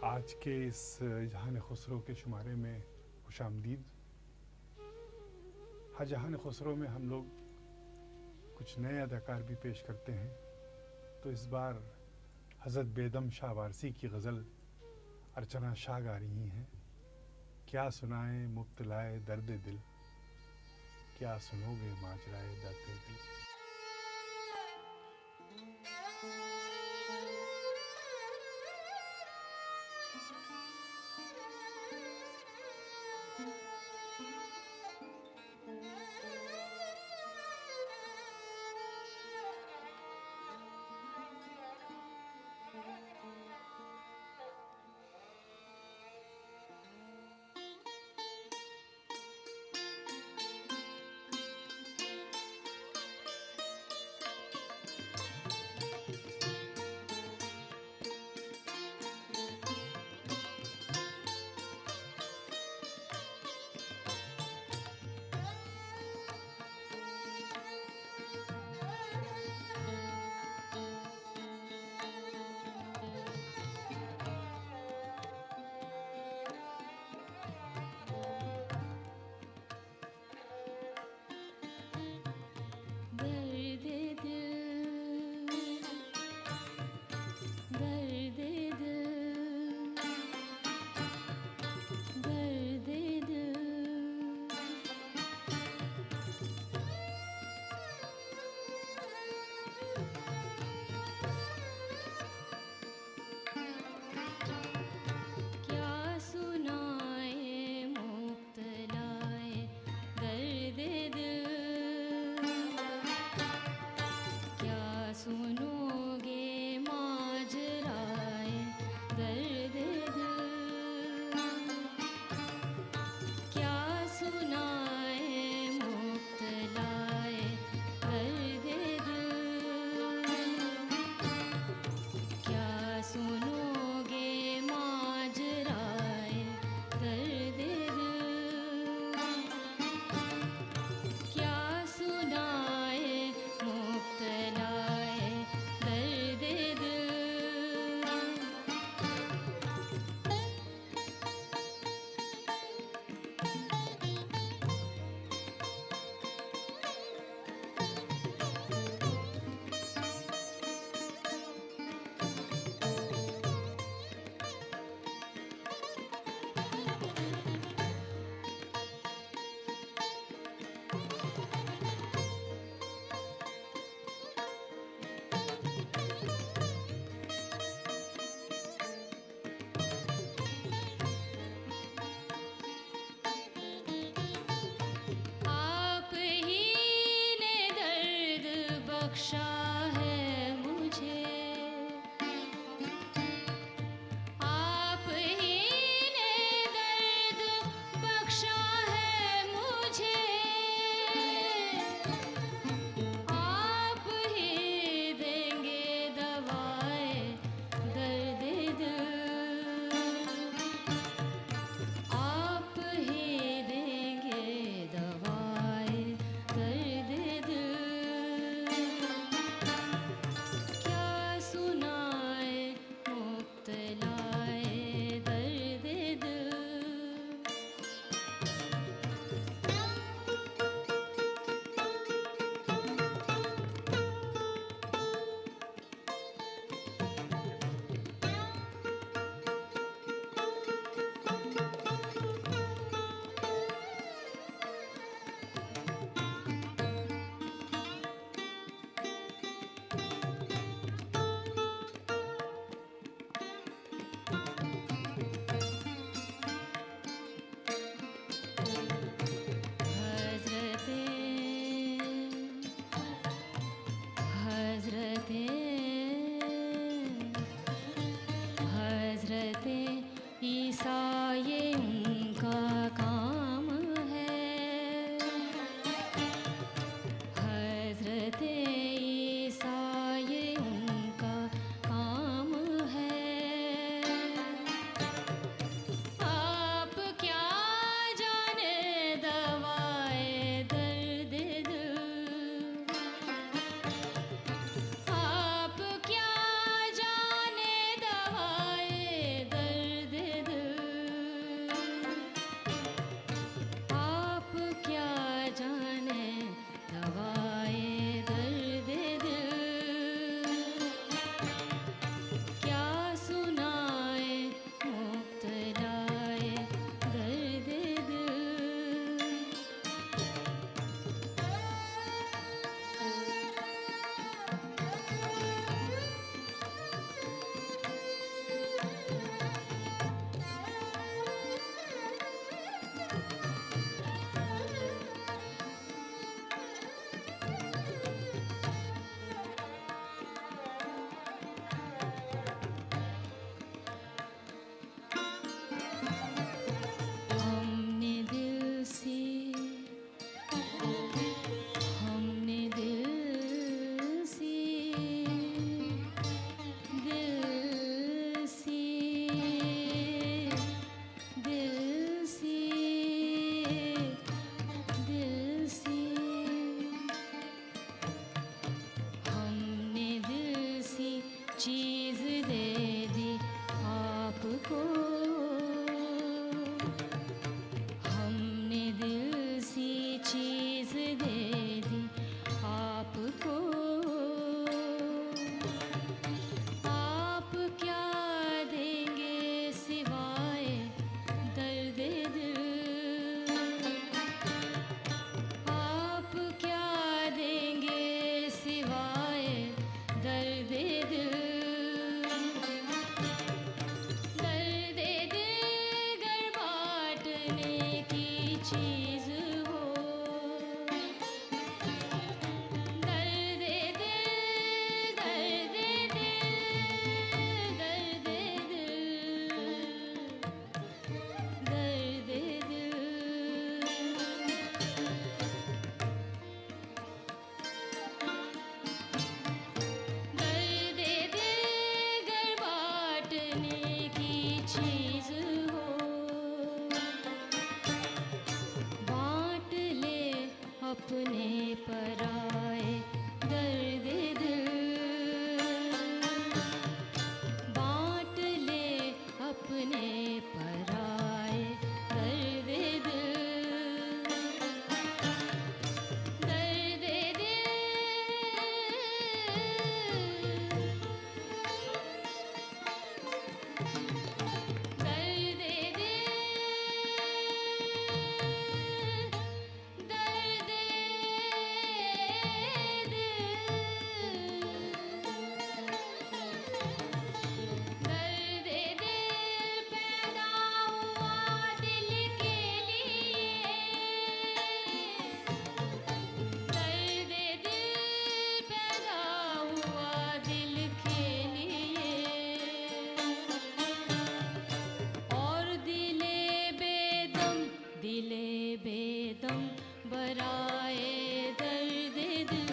आज के इस जहान खुसरो के शुमारे में खुशामदीद। हर जहान खुसरो में हम लोग कुछ नए अदाकार भी पेश करते हैं, तो इस बार हज़रत बेदम शाह वारसी की गज़ल अर्चना शाह गा रही हैं। क्या सुनाएं मुब्तलाए दर्द दिल, क्या सुनोगे माजराए दर्द दिल। आप क्या जाने दवाए दर्द चीज दे दी आपको, हमने दिल सी चीज दे दी आपको। आप क्या देंगे सिवाय दर्द दिल, आप क्या देंगे सिवाय दर्द दिल। दर्द दिल गर बांटने की चीज हो, दर्द दिल, दर्द दिल, दर्द दिल, दर्द दिल। दर्द दिल गर बांटने की चीज हो, बांट ले अपने पराए दर्द दिल, बांट ले अपने पराए दर्द दिल। दर्द दिल, दर्द दिल, दर्द दिल। दर्द दिल पैदा हुआ दिल के लिए, दर्द दिल पैदा हुआ दिल के लिए, और दिले बेदम बराए दर्द दिल,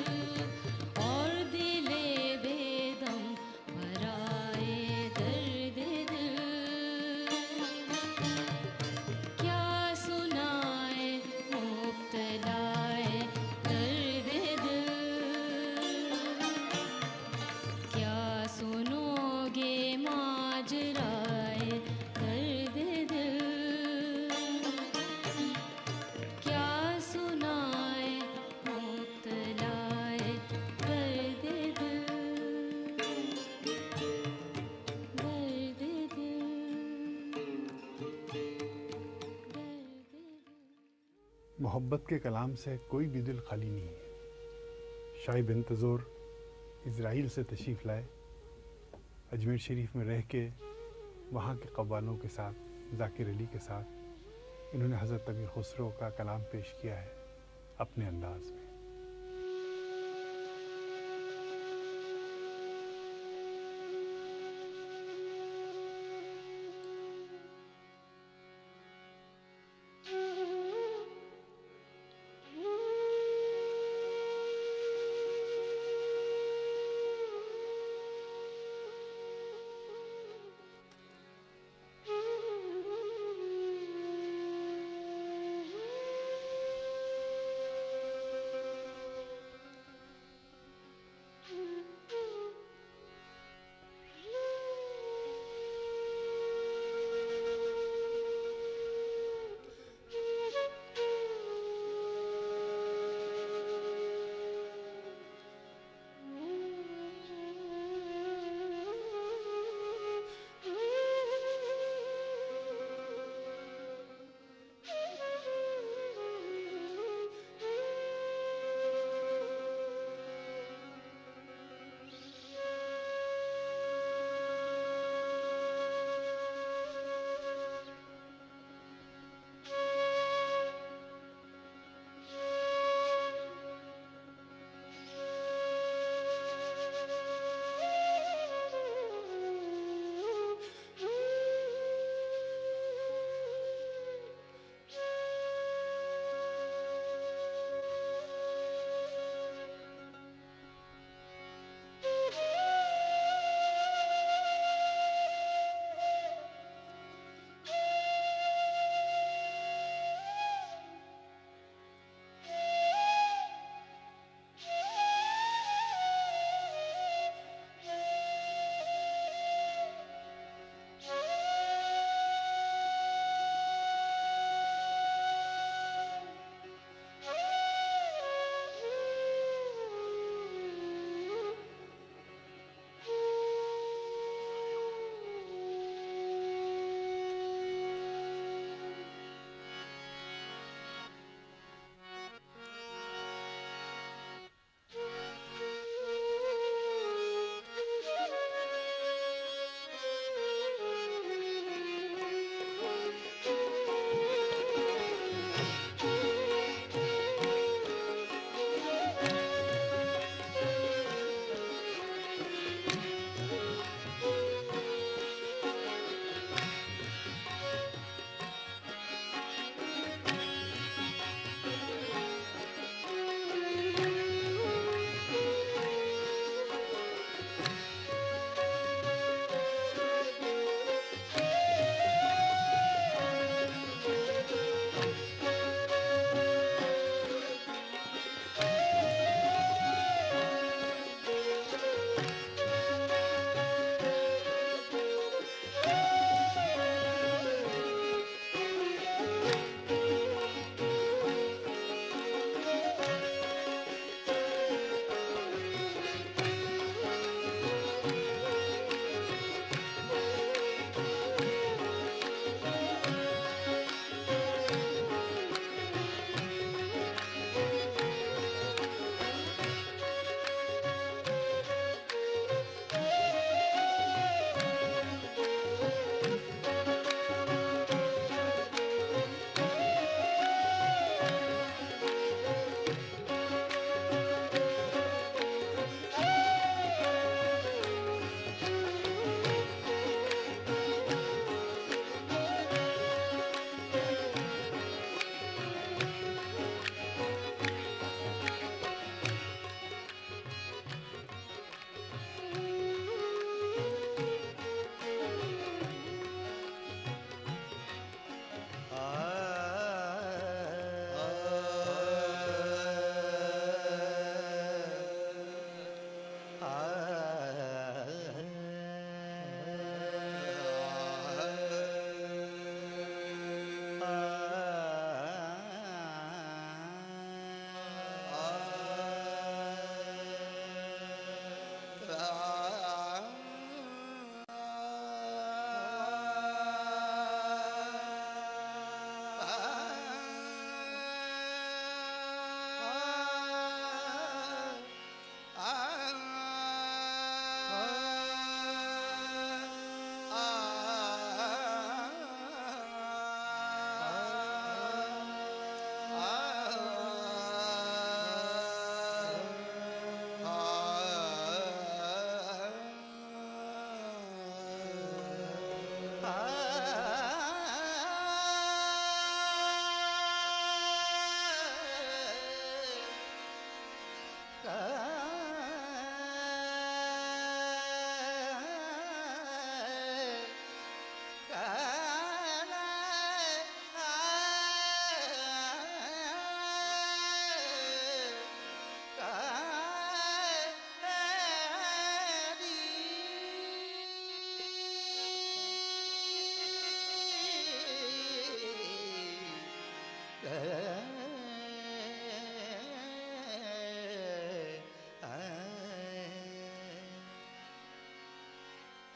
और दिले बेदम बराए दर्द दिल। क्या सुनाए मुब्तलाए दर्द दिल, क्या सुनोगे माजराए दर्द दिल। क्या सुनाए मुब्तलाए दर्द दिल, दर्द दिल, दर्द दिल। मोहब्बत के कलाम से कोई भी दिल खाली नहीं है। शाइब इंतज़ोर इज़राइल से तशरीफ़ लाए, अजमेर शरीफ में रह के वहाँ के कव्वालों के साथ, ज़ाकिर अली के साथ इन्होंने हज़रत अमीर खुसरो का कलाम पेश किया है अपने अंदाज में।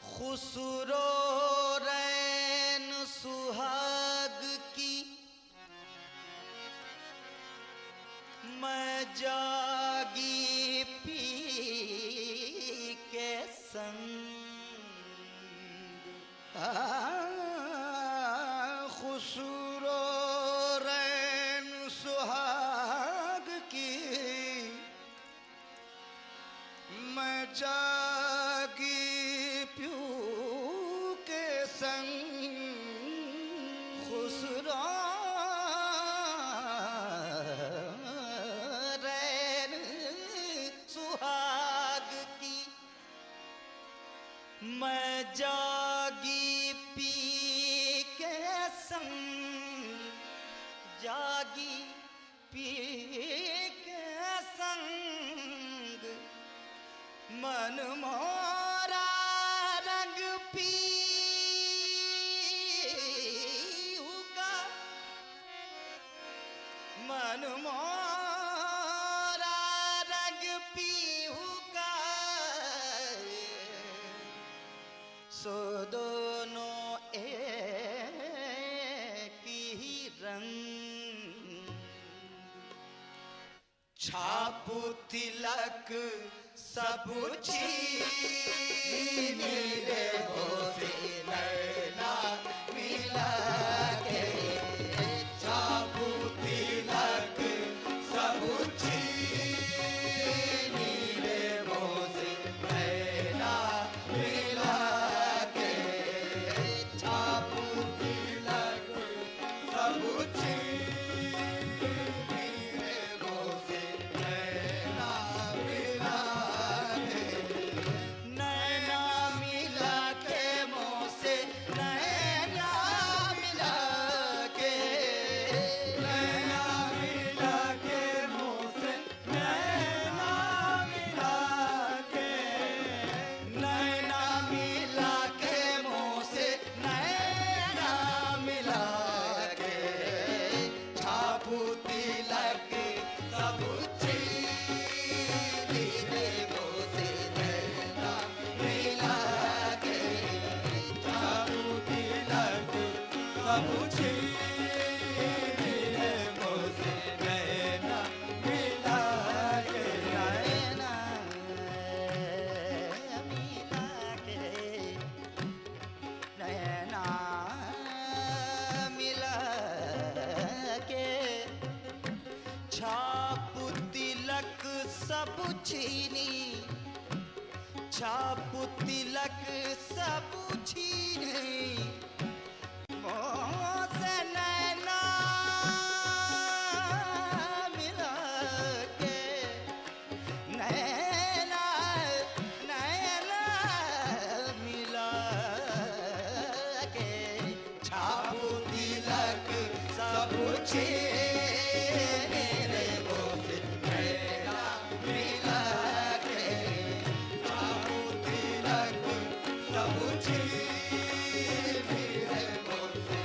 खुसरो रैन सुहाग की मैं जागी पी के संग खुसरो रैन सुहाग की मैं जागी प्यू के संग खुसरो रैन सुहाग की मैं जागी पी के संग जागी पी के संग मन मोरा रंग पीऊ का मन मोरा रंग पीऊ का सो दोनों एक ही रंग छापू तिलक सब छीन रे बोसे नैना मिला के छापू तिलक सब छीन रे बोसे नैना मिला के छापू तिलक सब छीन रे बोसे नैना मिला नैना मिला के मुँह से नैना मिला के नैना मिला के मुँह से नैना मिला के नैना मिला के मुँह से नैना मिला के छापू तिलक सब छीन रे बोसे नैना मिला के छापू तिलक सब छीन रे बोसे नैना मिला के नैना मिला के नैना मिला के छाप तिलक सब छीनी छाप तिलक सब छीनी मोह से नैना मिला के नैना नैना मिला के छाप तिलक सब छीन रे बोसे नैना मिला के छाप तिलक सब छीन रे बोसे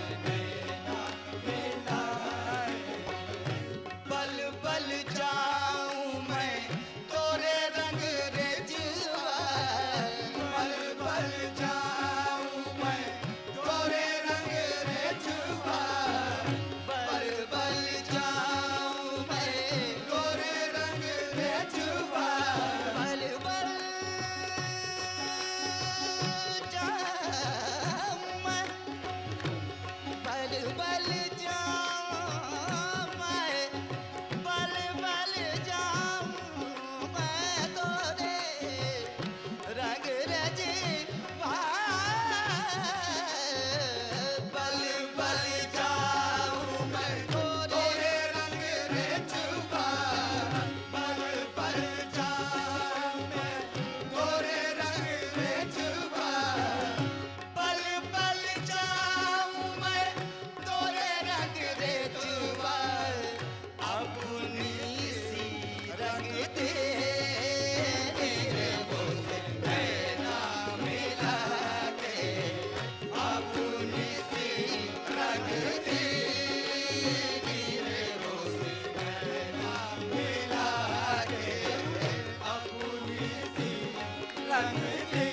रंग दी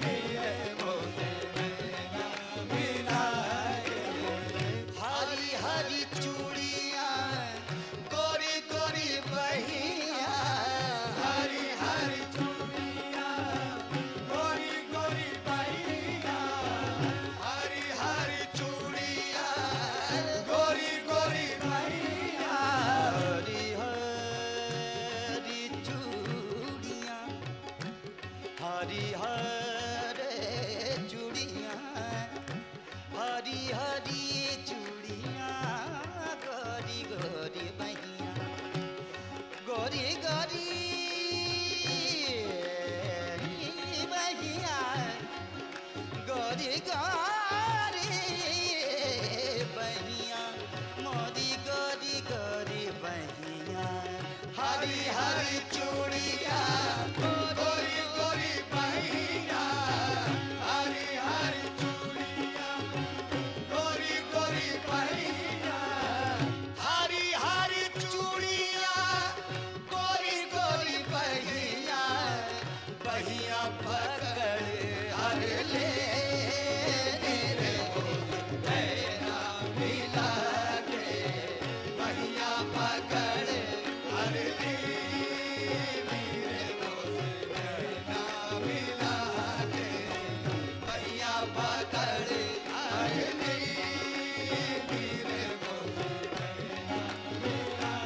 मेरे मोसे नैना मिलाए। हरी हरी चूड़ियाँ गोरी गोरी बहिया, हरी हरी चूड़ियाँ गोरी गोरी बहिया, हरी हरी चूड़ियाँ गोरी गोरी बहिया, हरी हरी चूड़ियाँ, हरी हरे चूड़ियाँ, हरी हरी चूड़ियाँ गोरी गोरी बहिया, गोरी गोरी बहिया, गोरी गोरी बहिया, मोरी गोरी गोरी बहिया, हरी हरी चूड़िया गोरी गोरी बहिया, हरी हरी चूड़िया गोरी गोरी बहिया, हरी हरी चूड़िया गोरी गोरी बहिया, बहिया पकड़ हर ले रे नैना मिला के, बहिया पकड़ हर ले मेरे मोसे नैना मिला के, बहिया पकड़ हर ले मेरे मोसे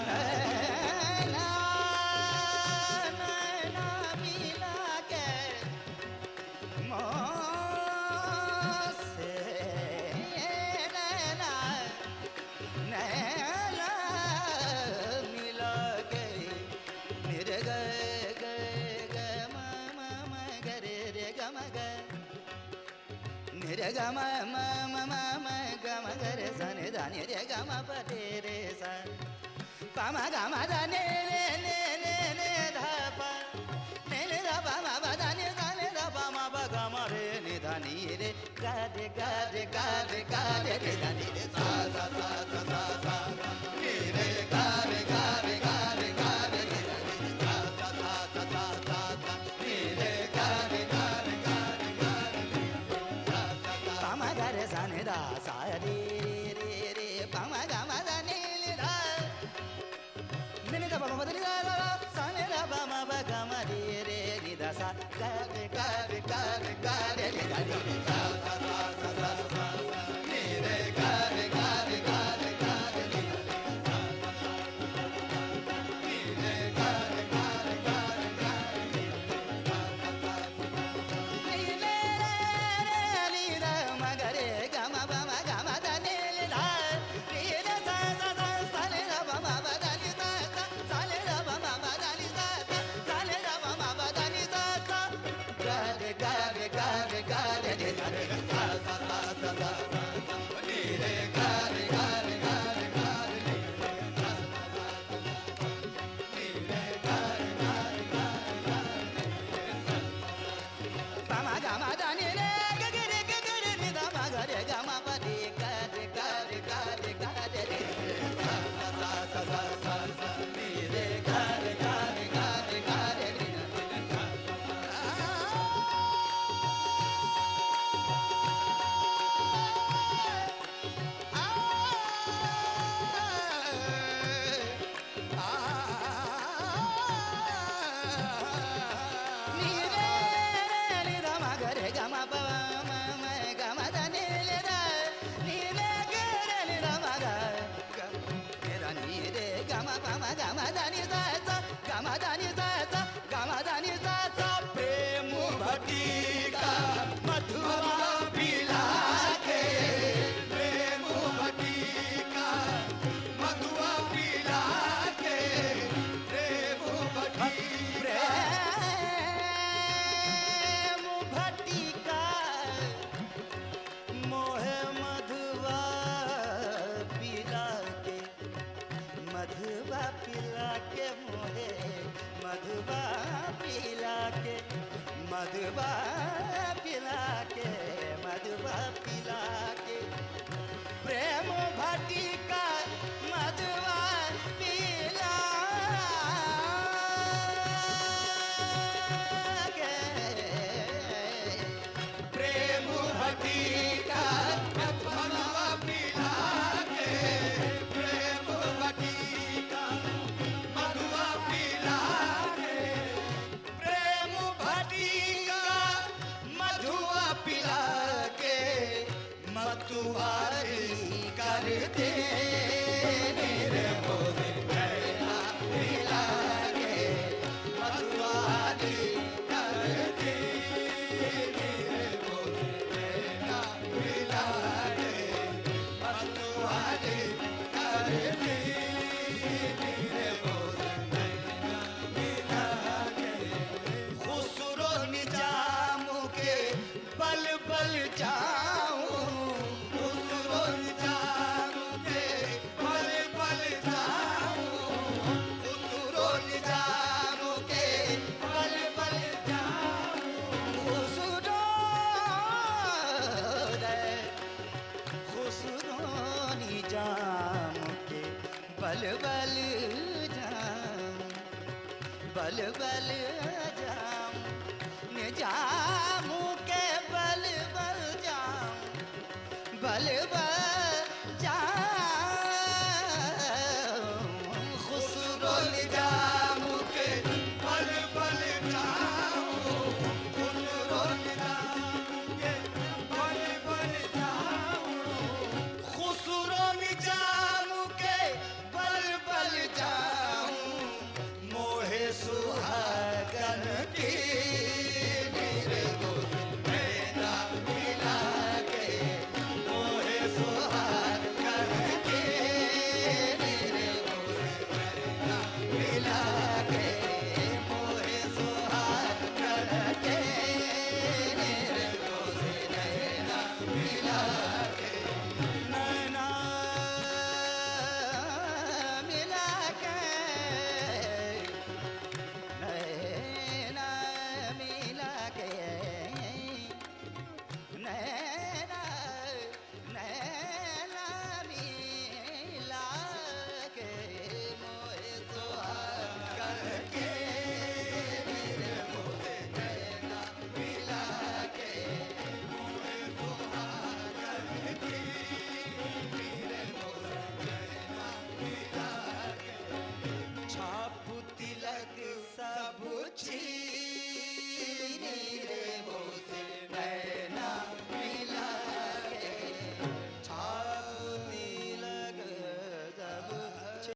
नैना नैना मिला के, मोसे नैना नैना मिला के, मेरे ग ग ग म म म ग रे रे ग म ग, मेरे ग म म म म म ग म ग रे सा ने धा ने रे ग म प रे रे सा, प म ग म ध ने रे ने ने ने ध प, ने ने ध प म प ध ने सा ने ध प म प ग म रे ने ध नि रे ग रे ग रे ग रे ग रे रे ध नि रे सा सा सा सा सा सा, नि रे ग रे ग रे ग रे ग रे रे ध नि रे सा सा सा सा सा सा सा, नि रे ग रे ग रे ग रे ग रे सा सा सा, प म ग रे सा ने ध सा रे रे रे प म ग म ध नि रे ध, ने ने ध प म प ध नि ध ध ध सा ने ध प म प ग म रे रे नि ध सा ग रे ग रे ग रे ग रे रे ध नि रे सा सा सा सा सा सा सा, नि रे ग रे ग रे ग रे ग रे नि ध नि रे सा सा सा सा सा सा, नि रे ग रे ग रे ग रे ग रे नि ध नि रे सा सा सा सा सा, नि रे रे नि ध म ग रे ग म प म ग म ध नि रे ध, नि रे सा सा सा सा ने ध प म प ध नि सा सा, सा ने ध प म प ध नि सा सा, सा ने ध प म प ध नि सा सा, ग रे ग रे ग रे ग रे नि ध नि रे सा सा सा सा सा सा सा, नि रे ग रे ग रे ग रे ग रे नि ध नि रे सा सा सा सा सा सा, नि रे ग रे ग रे ग रे ग रे नि ध नि रे सा सा सा सा, प म ग म ध नि रे ग ग रे ग ग रे नि ध म ग रे ग म प रे ग रे ग रे ग रे ग रे रे सा सा सा सा सा सा सा, नि रे ग रे ग रे ग रे ग रे नि ध नि रे सा सा सा सा, नि रे रे नि ध म ग रे ग म प म म ग म ध नि रे ध, नि रे ग रे नि ध म ग ग नि ध नि रे ग म प म ग म ध नि सा सा, ग म ध नि सा सा, ग म ध नि सा सा, प्रेम भटिका मधुआ पिला के, प्रेम भटिका मधुआ पिला के, प्रेम भटिका बल बल जाऊं निजामू के बल बल जाऊं बल बल जाऊं खुसरो निजामू के बल बल जाऊं खुसरो निजामू के बल बल जाऊं खुसरो निजामू के बल बल जाऊं मोहे सुहागन की